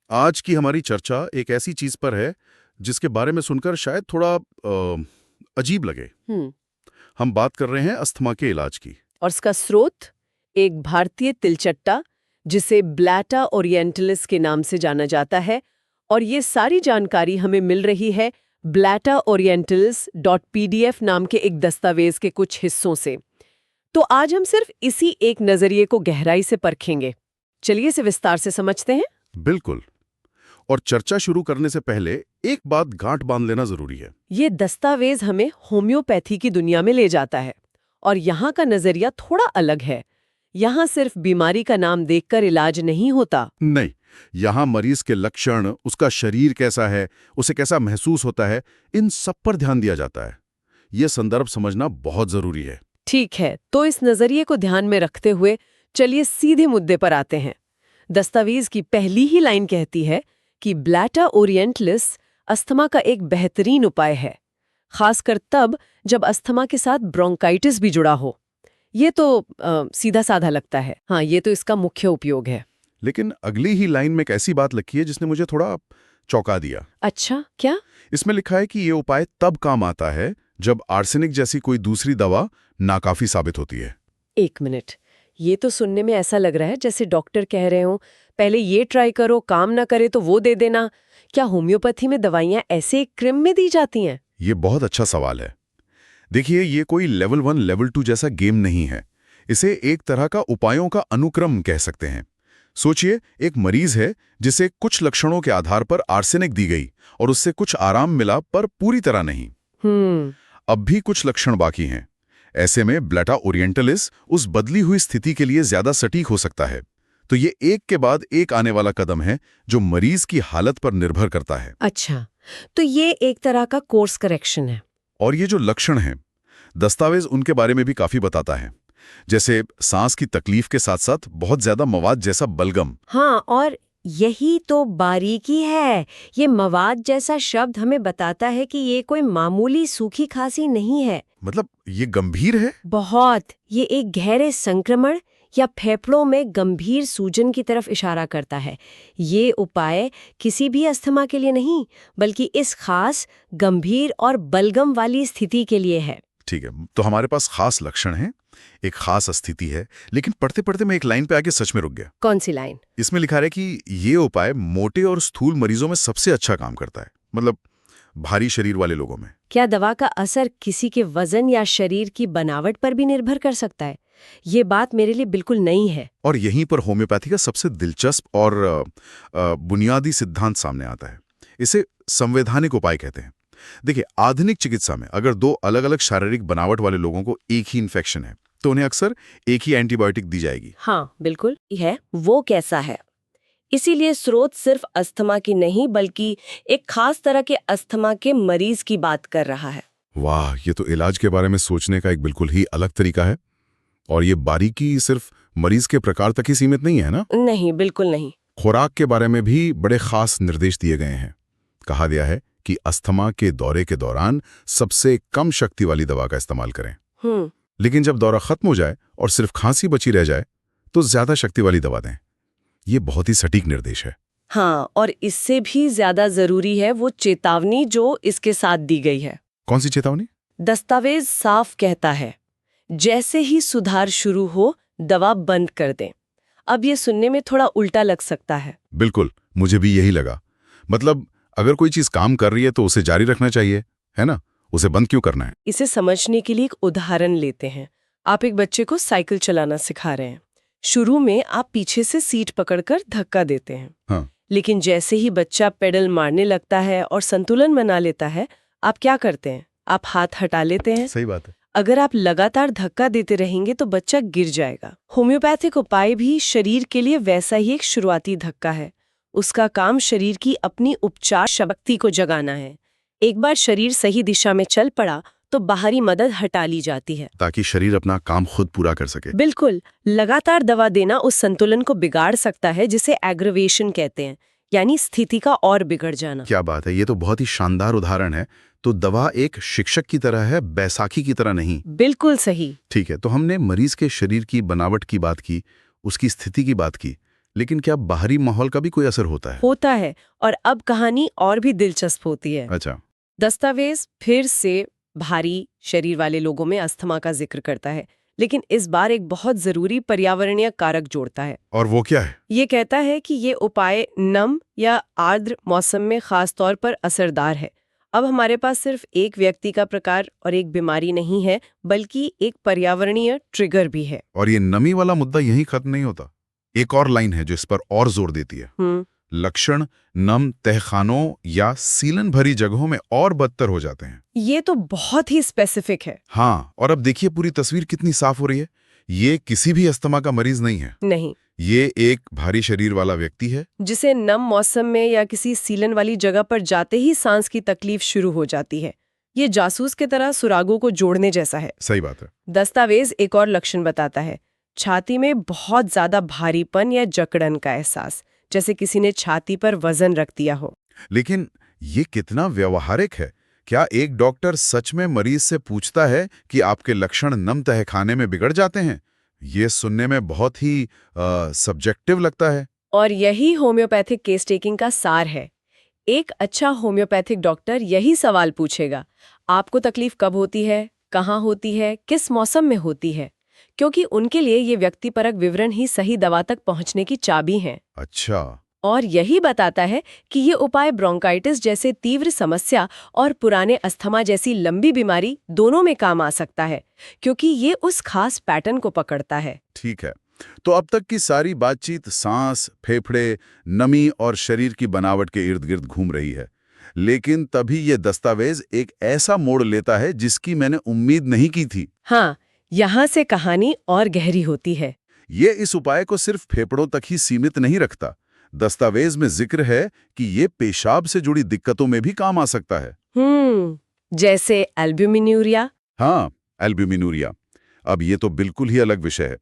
आज की हमारी चर्चा एक ऐसी चीज पर है जिसके बारे में सुनकर शायद थोड़ा अजीब लगे। हम्म। हम बात कर रहे हैं अस्थमा के इलाज की। और इसका स्रोत एक भारतीय तिलचट्टा जिसे ब्लैटा ओरिएंटलिस के नाम से जाना जाता है, और ये सारी जानकारी हमें मिल रही है blataorientalis.pdf नाम के एक दस्तावेज के कुछ हिस्सों से। तो आज हम सिर्फ इसी एक नजरिए को गहराई से परखेंगे। चलिए इसे विस्तार से समझते हैं। बिल्कुल। और चर्चा शुरू करने से पहले एक बात गांठ बांध लेना जरूरी है। ये दस्तावेज हमें होम्योपैथी की दुनिया में ले जाता है, और यहाँ का नजरिया थोड़ा अलग है। यहाँ सिर्फ बीमारी का नाम देखकर इलाज नहीं होता। नहीं, यहाँ मरीज के लक्षण, उसका शरीर कैसा है, उसे कैसा महसूस होता है, इन सब पर ध्यान दिया जाता है। ये संदर्भ समझना बहुत जरूरी है। ठीक है, तो इस नजरिए को ध्यान में रखते हुए चलिए सीधे मुद्दे पर आते हैं। दस्तावेज की पहली ही लाइन कहती है कि ब्लैटा ओरिएंटलिस अस्थमा का एक बेहतरीन उपाय है, खासकर तब जब अस्थमा के साथ ब्रोंकाइटिस भी जुड़ा हो। ये तो सीधा साधा लगता है। हाँ, ये तो इसका मुख्य उपयोग है। लेकिन अगली ही लाइन में एक ऐसी बात लिखी है जिसने मुझे थोड़ा चौंका दिया। अच्छा, क्या? इसमें लिखा है कि ये उपाय तब काम आता है जब आर्सेनिक जैसी कोई दूसरी दवा नाकाफी साबित होती है। एक मिनट, ये तो सुनने में ऐसा लग रहा है जैसे डॉक्टर कह रहे हो, पहले ये ट्राई करो, काम ना करे तो वो दे देना। क्या होम्योपैथी में दवाइयां ऐसे एक क्रम में दी जाती हैं? ये बहुत अच्छा सवाल है। देखिए, ये कोई लेवल 1 लेवल 2 जैसा गेम नहीं है। इसे एक तरह का उपायों का अनुक्रम कह सकते हैं। सोचिए, एक मरीज है जिसे कुछ लक्षणों के आधार पर आर्सेनिक दी गई और उससे कुछ आराम मिला, पर पूरी तरह नहीं। अब भी कुछ लक्षण बाकी हैं। ऐसे में ब्लैटा ओरिएंटलिस उस बदली हुई स्थिति के लिए ज्यादा सटीक हो सकता है। तो ये एक के बाद एक आने वाला कदम है जो मरीज की हालत पर निर्भर करता है। अच्छा, तो ये एक तरह का कोर्स करेक्शन है। और ये जो लक्षण हैं, दस्तावेज उनके बारे में भी काफी बताता है, जैसे सांस की तकलीफ के साथ साथ बहुत ज्यादा मवाद जैसा बलगम। हाँ, और यही तो बारीकी है। ये मवाद जैसा शब्द हमें बताता है कि ये कोई मामूली सूखी खांसी नहीं है। मतलब ये गंभीर है। बहुत। ये एक गहरे संक्रमण या फेफड़ों में गंभीर सूजन की तरफ इशारा करता है। ये उपाय किसी भी अस्थमा के लिए नहीं, बल्कि इस खास गंभीर और बलगम वाली स्थिति के लिए है। ठीक है, तो हमारे पास खास लक्षण हैं, एक खास स्थिति है, लेकिन पढ़ते पढ़ते मैं एक लाइन पे आके सच में रुक गया। कौन सी लाइन? इसमें लिखा है कि ये उपाय मोटे और स्थूल मरीजों में सबसे अच्छा काम करता है, मतलब भारी शरीर वाले लोगों में। क्या दवा का असर किसी के वजन या शरीर की बनावट पर भी निर्भर कर सकता है? ये बात मेरे लिए बिल्कुल नई है। और यहीं पर होम्योपैथी का सबसे दिलचस्प और बुनियादी सिद्धांत सामने आता है। इसे संवैधानिक उपाय कहते हैं। देखिए, आधुनिक चिकित्सा में अगर दो अलग अलग शारीरिक बनावट वाले लोगों को एक ही इन्फेक्शन है तो उन्हें अक्सर एक ही एंटीबायोटिक दी जाएगी। हाँ, बिल्कुल है। वो कैसा है? इसीलिए स्रोत सिर्फ अस्थमा की नहीं, बल्कि एक खास तरह के अस्थमा के मरीज की बात कर रहा है। वाह, ये तो इलाज के बारे में सोचने का एक बिल्कुल ही अलग तरीका है। और ये बारीकी सिर्फ मरीज के प्रकार तक ही सीमित नहीं है ना? नहीं, बिल्कुल नहीं। खुराक के बारे में भी बड़े खास निर्देश दिए गए हैं। कहा गया है कि अस्थमा के दौरे के दौरान सबसे कम शक्ति वाली दवा का इस्तेमाल करें। लेकिन जब दौरा खत्म हो जाए और सिर्फ खांसी बची रह जाए तो ज्यादा शक्ति वाली दवा दें। ये बहुत ही सटीक निर्देश है। हाँ, और इससे भी ज्यादा जरूरी है वो चेतावनी जो इसके साथ दी गई है। कौन सी चेतावनी? दस्तावेज साफ कहता है, जैसे ही सुधार शुरू हो दवा बंद कर दें। अब ये सुनने में थोड़ा उल्टा लग सकता है। बिल्कुल, मुझे भी यही लगा। मतलब अगर कोई चीज काम कर रही है तो उसे जारी रखना चाहिए, है ना? उसे बंद क्यों करना है? इसे समझने के लिए एक उदाहरण लेते हैं। आप एक बच्चे को साइकिल चलाना सिखा रहे हैं। शुरू में आप पीछे से सीट पकड़कर धक्का देते हैं। हाँ। लेकिन जैसे ही बच्चा पेडल मारने लगता है और संतुलन बना लेता है, आप क्या करते हैं? आप हाथ हटा लेते हैं। सही बात है। अगर आप लगातार धक्का देते रहेंगे तो बच्चा गिर जाएगा। होम्योपैथिक उपाय भी शरीर के लिए वैसा ही एक शुरुआती धक्का है। उसका काम शरीर की अपनी उपचार शक्ति को जगाना है। एक बार शरीर सही दिशा में चल पड़ा तो बाहरी मदद हटा ली जाती है, ताकि शरीर अपना काम खुद पूरा कर सके। बिल्कुल। लगातार दवा देना उस संतुलन को बिगाड़ सकता है जिसे एग्रेवेशन कहते हैं, यानी स्थिति का और बिगड़ जाना। क्या बात है, ये तो बहुत ही शानदार उदाहरण है। तो दवा एक शिक्षक की तरह है, बैसाखी की तरह नहीं। बिल्कुल सही। ठीक है, तो हमने मरीज के शरीर की बनावट की बात की, उसकी स्थिति की बात की, लेकिन क्या बाहरी माहौल का भी कोई असर होता है? होता है, और अब कहानी और भी दिलचस्प होती है। अच्छा। दस्तावेज फिर से भारी शरीर वाले लोगों में अस्थमा का जिक्र करता है, लेकिन इस बार एक बहुत जरूरी पर्यावरणीय कारक जोड़ता है। और वो क्या है? ये कहता है कि ये उपाय नम या आर्द्र मौसम में खास तौर पर असरदार है। अब हमारे पास सिर्फ एक व्यक्ति का प्रकार और एक बीमारी नहीं है, बल्कि एक पर्यावरणीय ट्रिगर भी है। और ये नमी वाला मुद्दा यहीं खत्म नहीं होता। एक और लाइन है जो इस पर और जोर देती है। लक्षण नम तहखानों या सीलन भरी जगहों में और बदतर हो जाते हैं। ये तो बहुत ही स्पेसिफिक है। हाँ, और अब देखिए पूरी तस्वीर कितनी साफ हो रही है। ये किसी भी अस्थमा का मरीज नहीं है। नहीं, ये एक भारी शरीर वाला व्यक्ति है जिसे नम मौसम में या किसी सीलन वाली जगह पर जाते ही सांस की तकलीफ शुरू हो जाती है। ये जासूस की तरह सुरागों को जोड़ने जैसा है। सही बात है। दस्तावेज एक और लक्षण बताता है, छाती में बहुत ज्यादा भारीपन या जकड़न का एहसास, जैसे किसी ने छाती पर वजन रख दिया हो। लेकिन ये कितना व्यवहारिक है? क्या एक डॉक्टर सच में मरीज से पूछता है कि आपके लक्षण नम तहखाने में बिगड़ जाते हैं? ये सुनने में बहुत ही सब्जेक्टिव लगता है। और यही होम्योपैथिक केस टेकिंग का सार है। एक अच्छा होम्योपैथिक डॉक्टर यही सवाल पूछेगा, आपको तकलीफ कब होती है, कहाँ होती है, किस मौसम में होती है, क्योंकि उनके लिए ये व्यक्तिपरक विवरण ही सही दवा तक पहुंचने की चाबी हैं। अच्छा। और यही बताता है कि ये उपाय ब्रोंकाइटिस जैसे तीव्र समस्या और पुराने अस्थमा जैसी लंबी बीमारी दोनों में काम आ सकता है, क्योंकि ये उस खास पैटर्न को पकड़ता है। ठीक है, तो अब तक की सारी बातचीत सांस, फेफड़े, नमी और शरीर की बनावट के इर्द गिर्द घूम रही है। लेकिन तभी ये दस्तावेज एक ऐसा मोड़ लेता है जिसकी मैंने उम्मीद नहीं की थी। हाँ, यहाँ से कहानी और गहरी होती है। ये इस उपाय को सिर्फ फेफड़ों तक ही सीमित नहीं रखता। दस्तावेज में जिक्र है कि ये पेशाब से जुड़ी दिक्कतों में भी काम आ सकता है। जैसे एल्ब्यूमिन्यूरिया। हाँ, एल्ब्यूमिनूरिया। अब ये तो बिल्कुल ही अलग विषय है।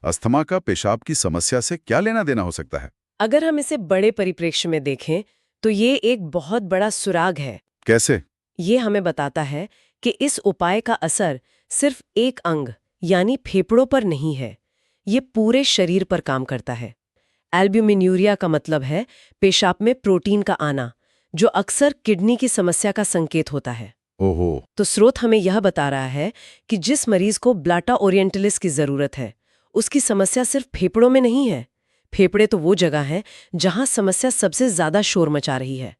अस्थमा का पेशाब की समस्या से क्या लेना देना हो सकता है? अगर हम इसे बड़े परिप्रेक्ष्य में देखें तो ये एक बहुत बड़ा सुराग है। कैसे? ये हमें बताता है कि इस उपाय का असर सिर्फ एक अंग यानी फेफड़ों पर नहीं है, ये पूरे शरीर पर काम करता है। एल्ब्यूमिन्यूरिया का मतलब है पेशाब में प्रोटीन का आना, जो अक्सर किडनी की समस्या का संकेत होता है। ओहो। तो स्रोत हमें यह बता रहा है कि जिस मरीज को ब्लाटा ओरिएंटलिस की जरूरत है, उसकी समस्या सिर्फ फेफड़ों में नहीं है। फेफड़े तो वो जगह है जहां समस्या सबसे ज्यादा शोर मचा रही है।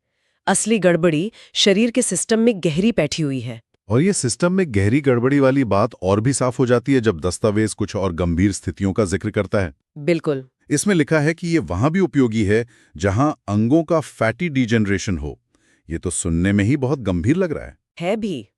असली गड़बड़ी शरीर के सिस्टम में गहरी बैठी हुई है। और ये सिस्टम में गहरी गड़बड़ी वाली बात और भी साफ हो जाती है जब दस्तावेज कुछ और गंभीर स्थितियों का जिक्र करता है। बिल्कुल। इसमें लिखा है कि ये वहां भी उपयोगी है जहां अंगों का फैटी डिजेनरेशन हो। ये तो सुनने में ही बहुत गंभीर लग रहा है भी।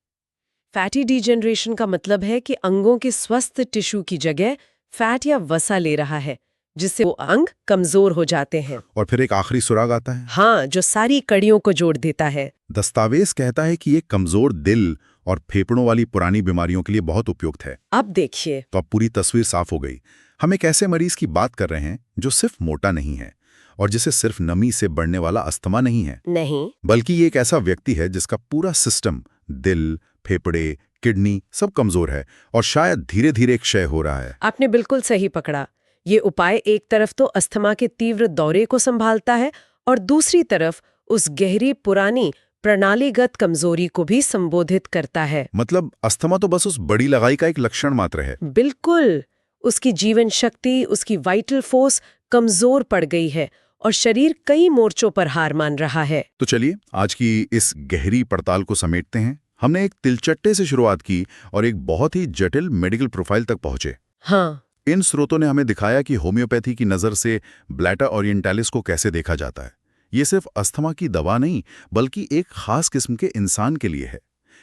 फैटी डिजेनरेशन का मतलब है कि अंगों के स्वस्थ टिश्यू की जगह फैट या वसा ले रहा है, जिससे वो अंग कमजोर हो जाते हैं। और फिर एक आखिरी सुराग आता है। हाँ, जो सारी कड़ियों को जोड़ देता है। दस्तावेज कहता है कि ये कमजोर दिल और फेफड़ों वाली पुरानी बीमारियों के लिए बहुत उपयुक्त है। अब देखिए, तो अब पूरी तस्वीर साफ हो गई। हम एक ऐसे मरीज की बात कर रहे हैं जो सिर्फ मोटा नहीं है और जिसे सिर्फ नमी से बढ़ने वाला अस्थमा नहीं है, नहीं, बल्कि ये एक ऐसा व्यक्ति है जिसका पूरा सिस्टम, दिल, फेफड़े, किडनी सब कमजोर है और शायद धीरे धीरे क्षय हो रहा है। आपने बिल्कुल सही पकड़ा। ये उपाय एक तरफ तो अस्थमा के तीव्र दौरे को संभालता है और दूसरी तरफ उस गहरी पुरानी प्रणालीगत कमजोरी को भी संबोधित करता है। मतलब अस्थमा तो बस उस बड़ी लगाई का एक लक्षण मात्र है। बिल्कुल। उसकी जीवन शक्ति, उसकी वाइटल फोर्स कमजोर पड़ गई है और शरीर कई मोर्चों पर हार मान रहा है। तो चलिए आज की इस गहरी पड़ताल को समेटते हैं। हमने एक तिलचट्टे से शुरुआत की और एक बहुत ही जटिल मेडिकल प्रोफाइल तक पहुंचे। हाँ, इन स्रोतों ने हमें दिखाया कि होम्योपैथी की नज़र से ब्लैटा ओरिएंटालिस को कैसे देखा जाता है। ये सिर्फ अस्थमा की दवा नहीं, बल्कि एक खास किस्म के इंसान के लिए है।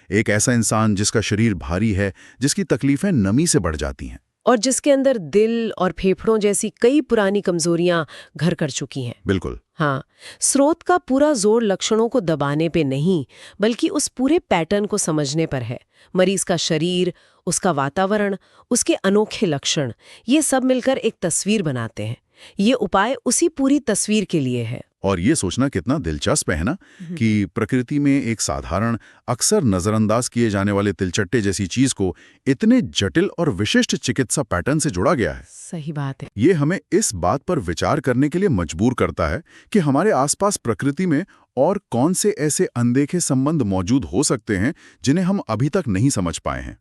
एक ऐसा इंसान जिसका शरीर भारी है, जिसकी तकलीफें नमी से बढ़ जाती हैं और जिसके अंदर दिल और फेफड़ों जैसी कई पुरानी कमजोरियां घर कर चुकी हैं। बिल्कुल। हाँ, स्रोत का पूरा जोर लक्षणों को दबाने पे नहीं, बल्कि उस पूरे पैटर्न को समझने पर है। मरीज का शरीर, उसका वातावरण, उसके अनोखे लक्षण, ये सब मिलकर एक तस्वीर बनाते हैं। ये उपाय उसी पूरी तस्वीर के लिए है। और ये सोचना कितना दिलचस्प है ना कि प्रकृति में एक साधारण, अक्सर नजरअंदाज किए जाने वाले तिलचट्टे जैसी चीज को इतने जटिल और विशिष्ट चिकित्सा पैटर्न से जोड़ा गया है। सही बात है। ये हमें इस बात पर विचार करने के लिए मजबूर करता है कि हमारे आसपास प्रकृति में और कौन से ऐसे अनदेखे संबंध मौजूद हो सकते हैं जिन्हें हम अभी तक नहीं समझ पाए हैं।